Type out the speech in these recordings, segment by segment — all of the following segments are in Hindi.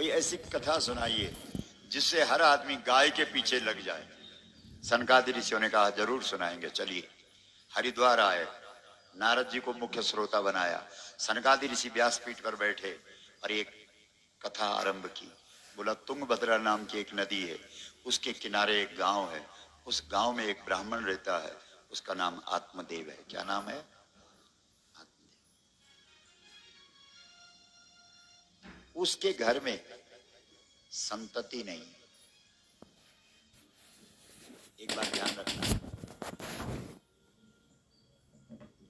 कोई ऐसी कथा सुनाइए जिससे हर आदमी गाय के पीछे लग जाए। सनकादि ऋषियों ने कहा जरूर सुनाएंगे, चलिए। हरिद्वार आए, नारद जी को मुख्य श्रोता बनाया, सनकादि ऋषि व्यासपीठ पर बैठे और एक कथा आरंभ की। बोला तुंगभद्रा नाम की एक नदी है, उसके किनारे एक गांव है, उस गांव में एक ब्राह्मण रहता है, उसका नाम आत्मदेव है। क्या नाम है? आत्मदेव। उसके घर में संतति नहीं। एक बात ध्यान रखना,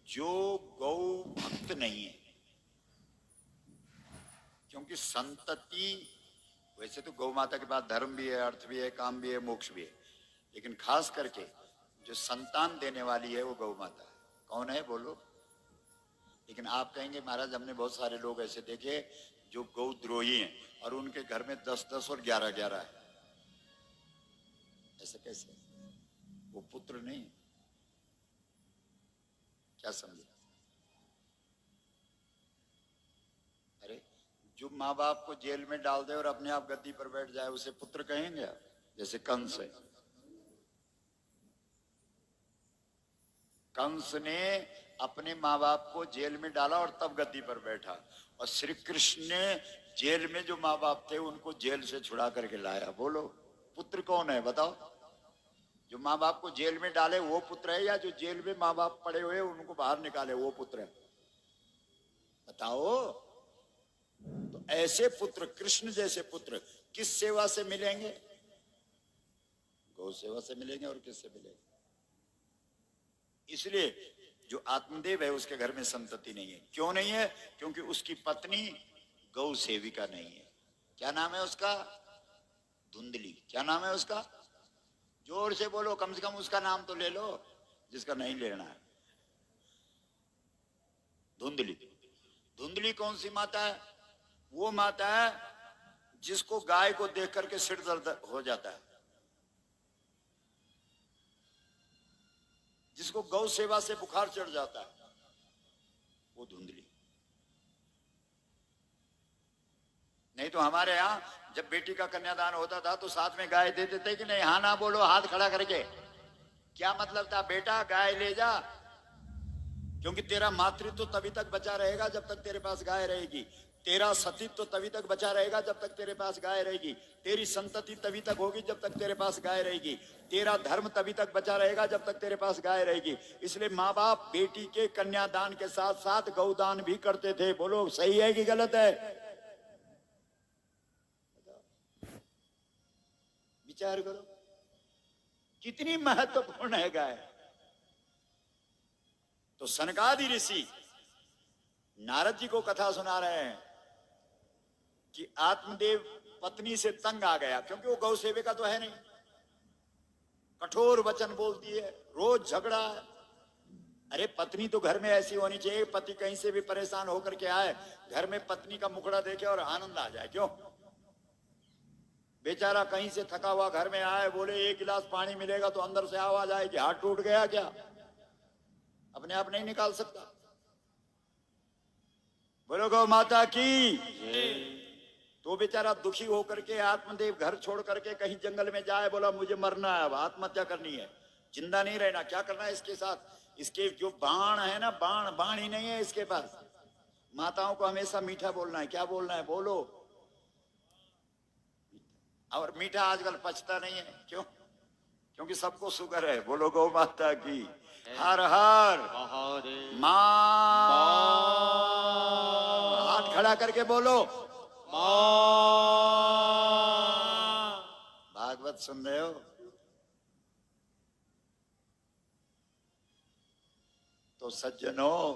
जो गौ भक्त नहीं है, क्योंकि संतति वैसे तो गौ माता के पास धर्म भी है, अर्थ भी है, काम भी है, मोक्ष भी है, लेकिन खास करके जो संतान देने वाली है वो गौ माता है। कौन है बोलो? लेकिन आप कहेंगे महाराज हमने बहुत सारे लोग ऐसे देखे जो गौद्रोही हैं और उनके घर में 10-10 और 11-11 है। ऐसे कैसे? वो पुत्र नहीं, क्या समझे? अरे जो माँ बाप को जेल में डाल दे और अपने आप गद्दी पर बैठ जाए उसे पुत्र कहेंगे आप? जैसे कंस है, कंस ने अपने माँ बाप को जेल में डाला और तब गद्दी पर बैठा, और श्री कृष्ण ने जेल में जो माँ बाप थे उनको जेल से छुड़ा करके लाया। बोलो पुत्र कौन है बताओ? जो माँ बाप को जेल में डाले वो पुत्र है, या जो जेल में माँ बाप पड़े हुए उनको बाहर निकाले वो पुत्र है? बताओ। तो ऐसे पुत्र, कृष्ण जैसे पुत्र किस सेवा से मिलेंगे? गौ सेवा से मिलेंगे। और किससे मिलेंगे? इसलिए जो आत्मदेव है उसके घर में संतति नहीं है। क्यों नहीं है? क्योंकि उसकी पत्नी गौ सेविका नहीं है। क्या नाम है उसका? धुंधली। क्या नाम है उसका? जोर से बोलो, कम से कम उसका नाम तो ले लो जिसका नहीं लेना है। धुंधली। धुंधली कौन सी माता है? वो माता है जिसको गाय को देख करके सिर दर्द हो जाता है, जिसको गौ सेवा से बुखार चढ़ जाता है, वो धुंधली। नहीं तो हमारे यहाँ जब बेटी का कन्यादान होता था तो साथ में गाय दे देते कि नहीं? हाँ ना बोलो हाथ खड़ा करके। क्या मतलब था? बेटा गाय ले जा, क्योंकि तेरा मातृत्व तो तभी तक बचा रहेगा जब तक तेरे पास गाय रहेगी, तेरा सतीत्व तो तभी तक बचा रहेगा जब तक तेरे पास गाय रहेगी, तेरी संतति तभी तक होगी जब तक तेरे पास गाय रहेगी, तेरा धर्म तभी तक बचा रहेगा जब तक तेरे पास गाय रहेगी। इसलिए माँ बाप बेटी के कन्यादान के साथ साथ गौदान भी करते थे। बोलो सही है कि गलत है? विचार करो कितनी महत्वपूर्ण है गाय। तो सनकादि ऋषि नारद जी को कथा सुना रहे हैं कि आत्मदेव पत्नी से तंग आ गया, क्योंकि वो गौ सेविका तो है नहीं, कठोर वचन बोलती है, रोज झगड़ा है। अरे पत्नी तो घर में ऐसी होनी चाहिए, पति कहीं से भी परेशान होकर के आए, घर में पत्नी का मुखड़ा देखे और आनंद आ जाए। क्यों? बेचारा कहीं से थका हुआ घर में आए, बोले एक गिलास पानी मिलेगा तो अंदर से आवाज आएगी हाथ टूट गया क्या? अपने आप नहीं निकाल सकता। बोलो गौ माता की। तो बेचारा दुखी होकर के आत्मदेव घर छोड़ करके कहीं जंगल में जाए, बोला मुझे मरना है, अब आत्महत्या करनी है, जिंदा नहीं रहना। क्या करना है इसके साथ? इसके जो बाण है ना, बाण ही नहीं है इसके पास। माताओं को हमेशा मीठा बोलना है। क्या बोलना है? बोलो। और मीठा आजकल पचता नहीं है। क्यों? क्योंकि सबको शुगर है। बोलो गौ माता की। हर हर मां। हाथ खड़ा करके बोलो भागवत सुन रहे हो? तो सज्जनों,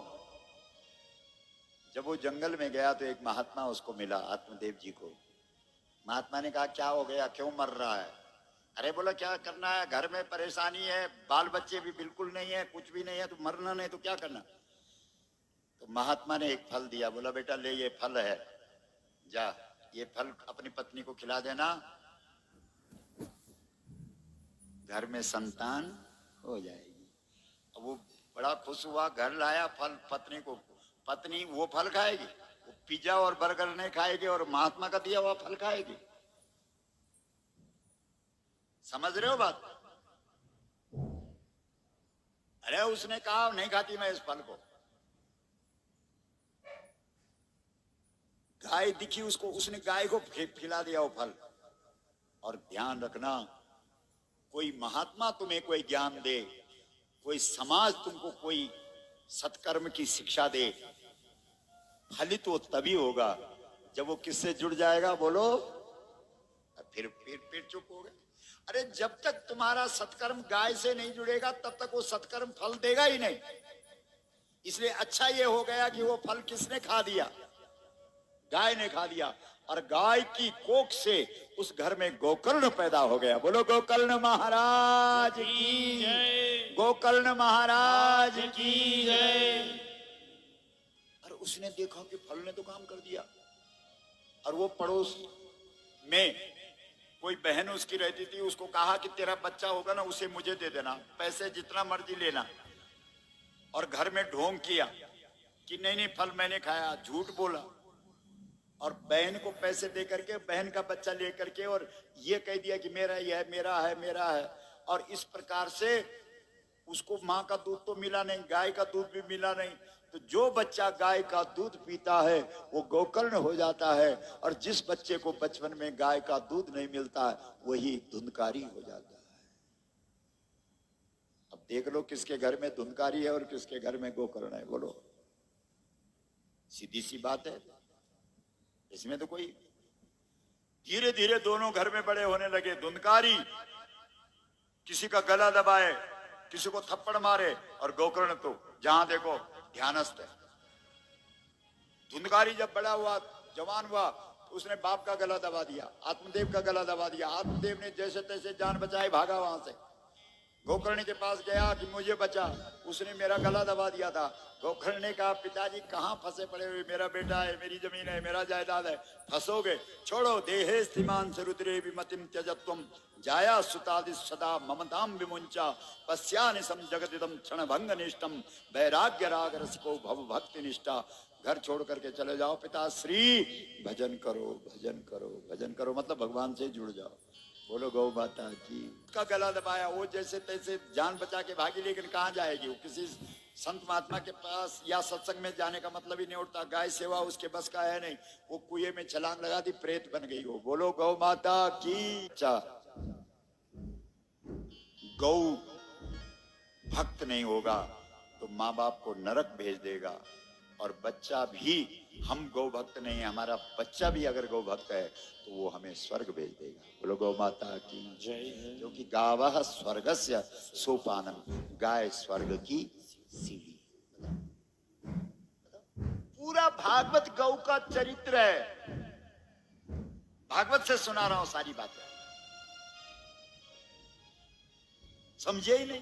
जब वो जंगल में गया तो एक महात्मा उसको मिला, आत्मदेव जी को। महात्मा ने कहा क्या हो गया, क्यों मर रहा है? अरे बोला क्या करना है, घर में परेशानी है, बाल बच्चे भी बिल्कुल नहीं है, कुछ भी नहीं है, तो मरना नहीं तो क्या करना? तो महात्मा ने एक फल दिया, बोला बेटा ले ये फल है, जा ये फल अपनी पत्नी को खिला देना, घर में संतान हो जाएगी। अब वो बड़ा खुश हुआ, घर लाया फल पत्नी को। पत्नी वो फल खाएगी? वो पिज्जा और बर्गर नहीं खाएगी और महात्मा का दिया हुआ फल खाएगी। समझ रहे हो बात? अरे उसने कहा नहीं खाती मैं इस फल को। गाय दिखी उसको, उसने गाय को खिला दिया वो फल। और ध्यान रखना, कोई महात्मा तुम्हें कोई ज्ञान दे, कोई समाज तुमको कोई सत्कर्म की शिक्षा दे, फलित वो तभी होगा जब वो किससे जुड़ जाएगा, बोलो। फिर चुप हो गए। अरे जब तक तुम्हारा सत्कर्म गाय से नहीं जुड़ेगा तब तक वो सत्कर्म फल देगा ही नहीं। इसलिए अच्छा ये हो गया कि वो फल किसने खा दिया? गाय ने खा दिया। और गाय की कोख से उस घर में गोकर्ण पैदा हो गया। बोलो गोकर्ण महाराज की जय, गोकर्ण महाराज की जय। और उसने देखा कि फल ने तो काम कर दिया। और वो पड़ोस में कोई बहन उसकी रहती थी, उसको कहा कि तेरा बच्चा होगा ना उसे मुझे दे देना, पैसे जितना मर्जी लेना। और घर में ढोंग किया कि नहीं नहीं फल मैंने खाया, झूठ बोला। और बहन को पैसे दे करके बहन का बच्चा ले करके और ये कह दिया कि मेरा ही है, मेरा है, मेरा है। और इस प्रकार से उसको माँ का दूध तो मिला नहीं, गाय का दूध भी मिला नहीं। तो जो बच्चा गाय का दूध पीता है वो गोकर्ण हो जाता है। और जिस बच्चे को बचपन में गाय का दूध नहीं मिलता है वही धुंधकारी हो जाता है। अब देख लो किसके घर में धुंधकारी है और किसके घर में गोकर्ण है, बोलो। सीधी सी बात है, इसमें तो कोई। धीरे धीरे दोनों घर में बड़े होने लगे। धुंधकारी किसी का गला दबाए, किसी को थप्पड़ मारे, और गोकर्ण तो जहां देखो ध्यानस्थ है। धुंधकारी जब बड़ा हुआ, जवान हुआ, तो उसने बाप का गला दबा दिया, आत्मदेव का गला दबा दिया। आत्मदेव ने जैसे तैसे जान बचाई, भागा वहां से। गोकर्ण के पास गया कि मुझे बचा, उसने मेरा गला दबा दिया था। गोकर्ण ने कहा पिताजी कहाँ फंसे पड़े हुए, मेरा बेटा है, मेरी जमीन है, मेरा जायदाद है, फंसोगे, छोड़ो। देहे स्थिमान रुद्रे विमतिम त्यजत्वम जाया सुतादि सदा ममताम विमुंचा पश्यानिसम जगदिदम क्षण भंग निष्ठम वैराग्य राग रसिको भव भक्ति निष्ठा। घर छोड़ करके चले जाओ पिताश्री, भजन करो, भजन करो, भजन करो, मतलब भगवान से जुड़ जाओ। बोलो गौ माता की। का गला दबाया, वो जैसे तैसे जान बचा के भागी, लेकिन कहाँ जाएगी वो? किसी संत महात्मा के पास या सत्संग में जाने का मतलब ही नहीं उठता। गाय सेवा उसके बस का है नहीं। वो कुएं में छलांग लगा दी, प्रेत बन गई वो। बोलो गौ माता की। अच्छा, गौ भक्त नहीं होगा तो माँ बाप को नरक भेज देगा। और बच्चा भी, हम गौ भक्त नहीं है, हमारा बच्चा भी अगर गौ भक्त है तो वो हमें स्वर्ग भेज देगा। बोलो गौ माता की जय। क्योंकि गावः स्वर्गस्य सोपानम, गाय स्वर्ग की सीढ़ी। पूरा भागवत गौ का चरित्र है। भागवत से सुना रहा हूं सारी बातें, समझे ही नहीं।